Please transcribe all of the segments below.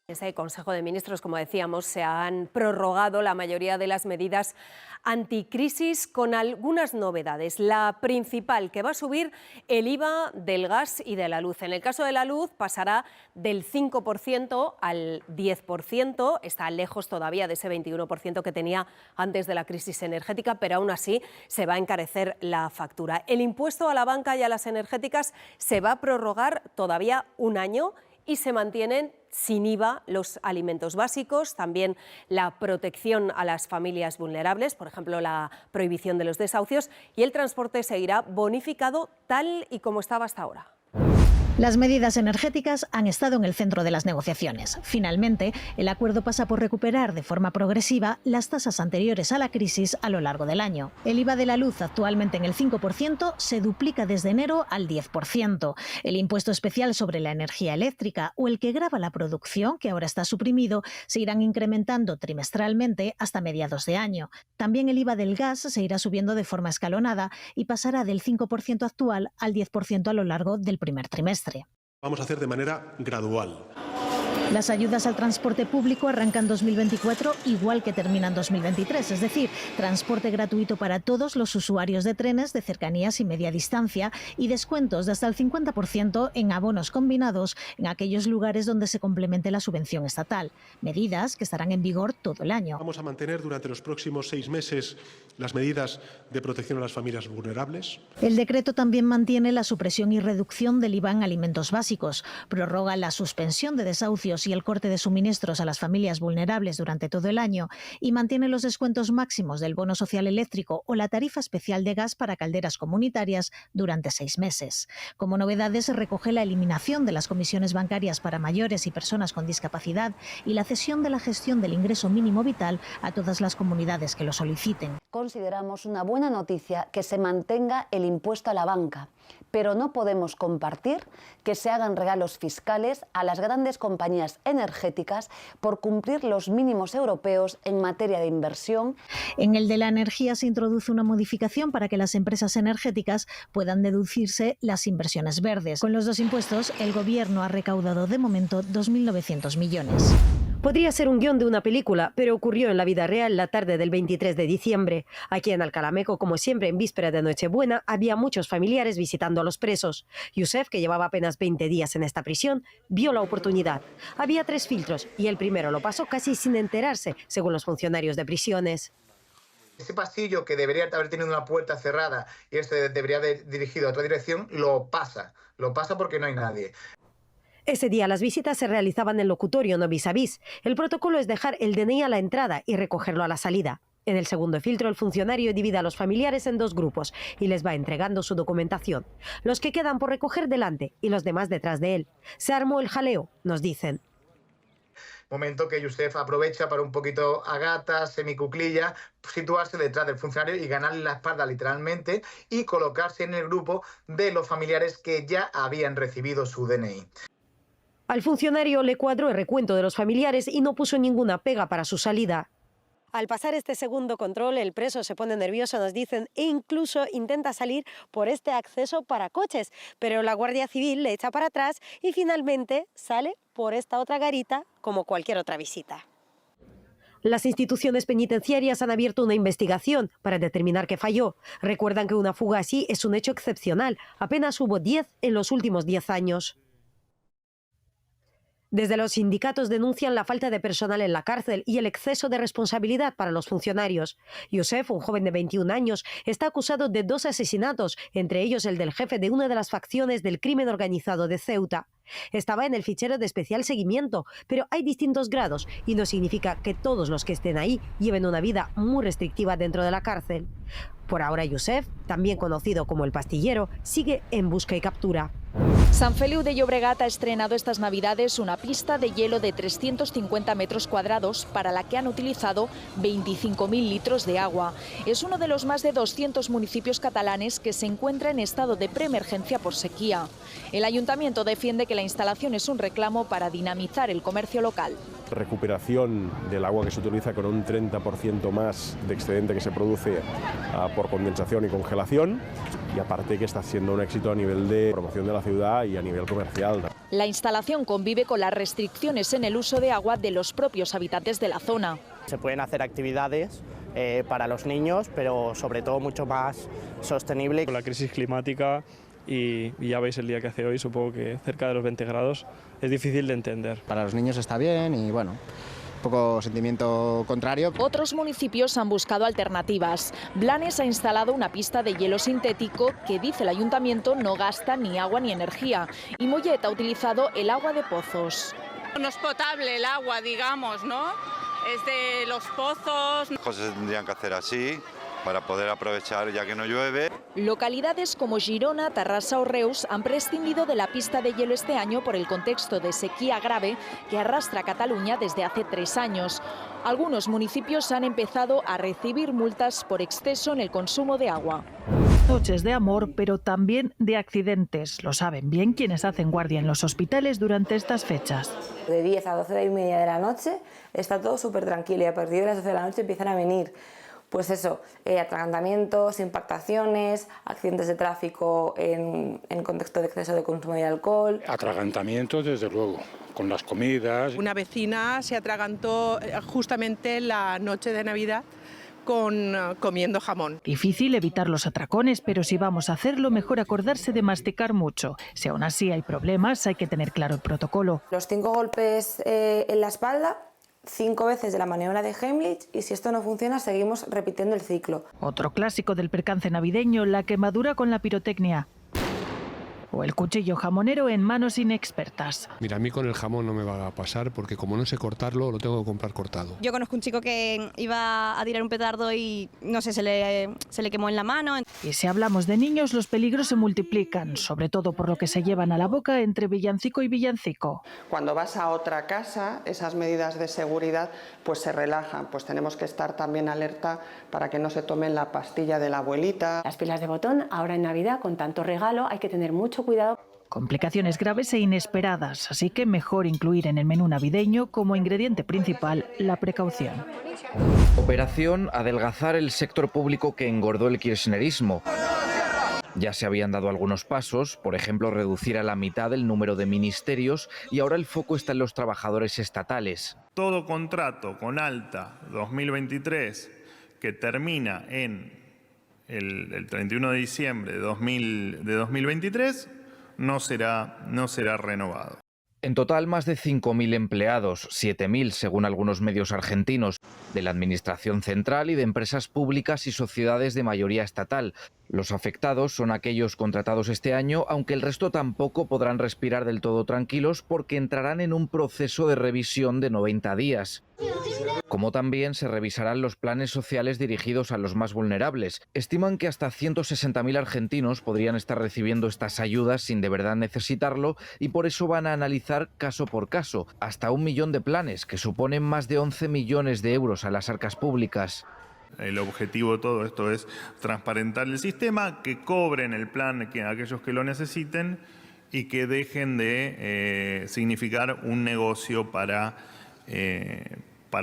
En ese Consejo de Ministros, como decíamos, se han prorrogado la mayoría de las medidas anticrisis con algunas novedades. La principal, que va a subir el IVA del gas y de la luz. En el caso de la luz pasará del 5% al 10%. Está lejos todavía de ese 21% que tenía antes de la crisis energética, pero aún así se va a encarecer la factura. El impuesto a la banca y a las energéticas se va a prorrogar todavía un año y se mantienen sin IVA los alimentos básicos, también la protección a las familias vulnerables, por ejemplo, la prohibición de los desahucios, y el transporte seguirá bonificado tal y como estaba hasta ahora. Las medidas energéticas han estado en el centro de las negociaciones. Finalmente, el acuerdo pasa por recuperar de forma progresiva las tasas anteriores a la crisis a lo largo del año. El IVA de la luz, actualmente en el 5%, se duplica desde enero al 10%. El impuesto especial sobre la energía eléctrica o el que grava la producción, que ahora está suprimido, se irán incrementando trimestralmente hasta mediados de año. También el IVA del gas se irá subiendo de forma escalonada y pasará del 5% actual al 10% a lo largo del primer trimestre. Vamos a hacer de manera gradual. Las ayudas al transporte público arrancan 2024 igual que terminan 2023, es decir, transporte gratuito para todos los usuarios de trenes de cercanías y media distancia y descuentos de hasta el 50% en abonos combinados en aquellos lugares donde se complemente la subvención estatal. Medidas que estarán en vigor todo el año. Vamos a mantener durante los próximos 6 meses las medidas de protección a las familias vulnerables. El decreto también mantiene la supresión y reducción del IVA en alimentos básicos, prorroga la suspensión de desahucios y el corte de suministros a las familias vulnerables durante todo el año y mantiene los descuentos máximos del bono social eléctrico o la tarifa especial de gas para calderas comunitarias durante 6 meses. Como novedades, recoge la eliminación de las comisiones bancarias para mayores y personas con discapacidad y la cesión de la gestión del ingreso mínimo vital a todas las comunidades que lo soliciten. Consideramos una buena noticia que se mantenga el impuesto a la banca, pero no podemos compartir que se hagan regalos fiscales a las grandes compañías energéticas por cumplir los mínimos europeos en materia de inversión. En el de la energía se introduce una modificación para que las empresas energéticas puedan deducirse las inversiones verdes. Con los dos impuestos, el Gobierno ha recaudado de momento 2.900 millones. Podría ser un guión de una película, pero ocurrió en la vida real la tarde del 23 de diciembre. Aquí en Alcalameco, como siempre en víspera de Nochebuena, había muchos familiares visitando a los presos. Yusef, que llevaba apenas 20 días en esta prisión, vio la oportunidad. Había 3 filtros y el primero lo pasó casi sin enterarse, según los funcionarios de prisiones. Ese pasillo que debería haber tenido una puerta cerrada y este debería haber dirigido a otra dirección, lo pasa porque no hay nadie. Ese día las visitas se realizaban en locutorio, no vis a vis. El protocolo es dejar el DNI a la entrada y recogerlo a la salida. En el segundo filtro, el funcionario divide a los familiares en 2 grupos y les va entregando su documentación. Los que quedan por recoger delante y los demás detrás de él. Se armó el jaleo, nos dicen. Momento que Yusef aprovecha para un poquito a gata, semicuclilla, situarse detrás del funcionario y ganarle la espalda literalmente y colocarse en el grupo de los familiares que ya habían recibido su DNI. Al funcionario le cuadró el recuento de los familiares y no puso ninguna pega para su salida. Al pasar este segundo control, el preso se pone nervioso, nos dicen, e incluso intenta salir por este acceso para coches. Pero la Guardia Civil le echa para atrás y finalmente sale por esta otra garita como cualquier otra visita. Las instituciones penitenciarias han abierto una investigación para determinar qué falló. Recuerdan que una fuga así es un hecho excepcional. Apenas hubo 10 en los últimos 10 años. Desde los sindicatos denuncian la falta de personal en la cárcel y el exceso de responsabilidad para los funcionarios. Yusef, un joven de 21 años, está acusado de 2 asesinatos, entre ellos el del jefe de una de las facciones del crimen organizado de Ceuta. Estaba en el fichero de especial seguimiento, pero hay distintos grados y no significa que todos los que estén ahí lleven una vida muy restrictiva dentro de la cárcel. Por ahora, Yusef, también conocido como el pastillero, sigue en busca y captura. Sant Feliu de Llobregat ha estrenado estas Navidades una pista de hielo de 350 metros cuadrados para la que han utilizado 25.000 litros de agua. Es uno de los más de 200 municipios catalanes que se encuentra en estado de preemergencia por sequía. El ayuntamiento defiende que la instalación es un reclamo para dinamizar el comercio local. Recuperación del agua que se utiliza con un 30% más de excedente que se produce por condensación y congelación. y aparte que está siendo un éxito a nivel de promoción de la ciudad y a nivel comercial. La instalación convive con las restricciones en el uso de agua de los propios habitantes de la zona. Se pueden hacer actividades para los niños, pero sobre todo mucho más sostenible. Con la crisis climática y ya veis el día que hace hoy, supongo que cerca de los 20 grados, es difícil de entender. Para los niños está bien y bueno, un poco sentimiento contrario. Otros municipios han buscado alternativas. Blanes ha instalado una pista de hielo sintético que, dice el ayuntamiento, no gasta ni agua ni energía. Y Mollet ha utilizado el agua de pozos. No es potable el agua, digamos, ¿no? Es de los pozos. Las cosas se tendrían que hacer así para poder aprovechar ya que no llueve. Localidades como Girona, Tarrasa o Reus han prescindido de la pista de hielo este año por el contexto de sequía grave que arrastra a Cataluña desde hace 3 años. Algunos municipios han empezado a recibir multas por exceso en el consumo de agua. Noches de amor, pero también de accidentes. Lo saben bien quienes hacen guardia en los hospitales durante estas fechas. De 10 a 12:30 de la noche está todo súper tranquilo y a partir de las 12 de la noche empiezan a venir, pues eso, atragantamientos, impactaciones, accidentes de tráfico en contexto de exceso de consumo de alcohol. Atragantamientos, desde luego, con las comidas. Una vecina se atragantó justamente la noche de Navidad comiendo jamón. Difícil evitar los atracones, pero si vamos a hacerlo, mejor acordarse de masticar mucho. Si aún así hay problemas, hay que tener claro el protocolo. Los 5 golpes en la espalda, 5 veces de la maniobra de Heimlich, y si esto no funciona, seguimos repitiendo el ciclo. Otro clásico del percance navideño, la quemadura con la pirotecnia. O el cuchillo jamonero en manos inexpertas. Mira, a mí con el jamón no me va a pasar porque como no sé cortarlo, lo tengo que comprar cortado. Yo conozco un chico que iba a tirar un petardo y, no sé, se le quemó en la mano. Y si hablamos de niños, los peligros se multiplican, sobre todo por lo que se llevan a la boca entre villancico y villancico. Cuando vas a otra casa, esas medidas de seguridad pues se relajan, pues tenemos que estar también alerta para que no se tomen la pastilla de la abuelita. Las pilas de botón, ahora en Navidad, con tanto regalo, hay que tener mucho cuidado. Complicaciones graves e inesperadas, así que mejor incluir en el menú navideño como ingrediente principal la precaución. Operación adelgazar el sector público que engordó el kirchnerismo. Ya se habían dado algunos pasos, por ejemplo, reducir a la mitad el número de ministerios y ahora el foco está en los trabajadores estatales. Todo contrato con alta 2023 que termina en el 31 de diciembre de 2023 no será renovado. En total, más de 5.000 empleados, 7.000 según algunos medios argentinos, de la Administración Central y de empresas públicas y sociedades de mayoría estatal. Los afectados son aquellos contratados este año, aunque el resto tampoco podrán respirar del todo tranquilos porque entrarán en un proceso de revisión de 90 días. Como también se revisarán los planes sociales dirigidos a los más vulnerables. Estiman que hasta 160.000 argentinos podrían estar recibiendo estas ayudas sin de verdad necesitarlo y por eso van a analizar caso por caso, hasta 1 millón de planes, que suponen más de 11 millones de euros a las arcas públicas. El objetivo de todo esto es transparentar el sistema, que cobren el plan aquellos que lo necesiten y que dejen de significar un negocio para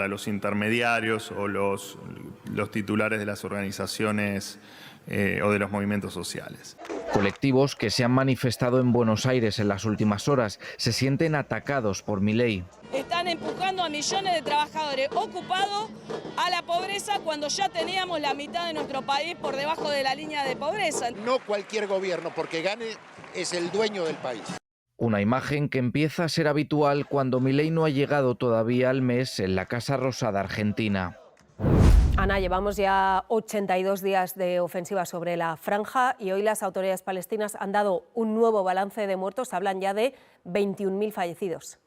los intermediarios o los titulares de las organizaciones o de los movimientos sociales. Colectivos que se han manifestado en Buenos Aires en las últimas horas se sienten atacados por Milei. Están empujando a millones de trabajadores ocupados a la pobreza cuando ya teníamos la mitad de nuestro país por debajo de la línea de pobreza. No cualquier gobierno, porque gane, es el dueño del país. Una imagen que empieza a ser habitual cuando Milei no ha llegado todavía al mes en la Casa Rosada argentina. Ana, llevamos ya 82 días de ofensiva sobre la franja y hoy las autoridades palestinas han dado un nuevo balance de muertos. Hablan ya de 21.000 fallecidos.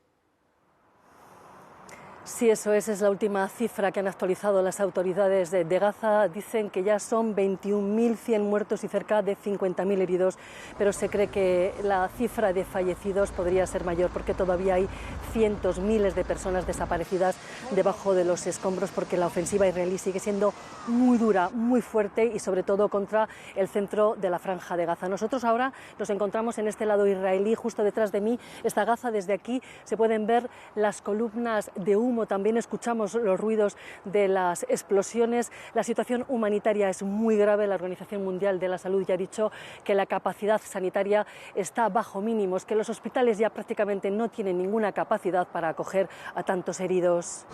Sí, eso es la última cifra que han actualizado las autoridades de Gaza. Dicen que ya son 21.100 muertos y cerca de 50.000 heridos, pero se cree que la cifra de fallecidos podría ser mayor porque todavía hay cientos, miles de personas desaparecidas debajo de los escombros porque la ofensiva israelí sigue siendo muy dura, muy fuerte y sobre todo contra el centro de la franja de Gaza. Nosotros ahora nos encontramos en este lado israelí, justo detrás de mí está Gaza. Desde aquí se pueden ver las columnas de humo humo, también escuchamos los ruidos de las explosiones. La situación humanitaria es muy grave. La Organización Mundial de la Salud ya ha dicho que la capacidad sanitaria está bajo mínimos, que los hospitales ya prácticamente no tienen ninguna capacidad para acoger a tantos heridos.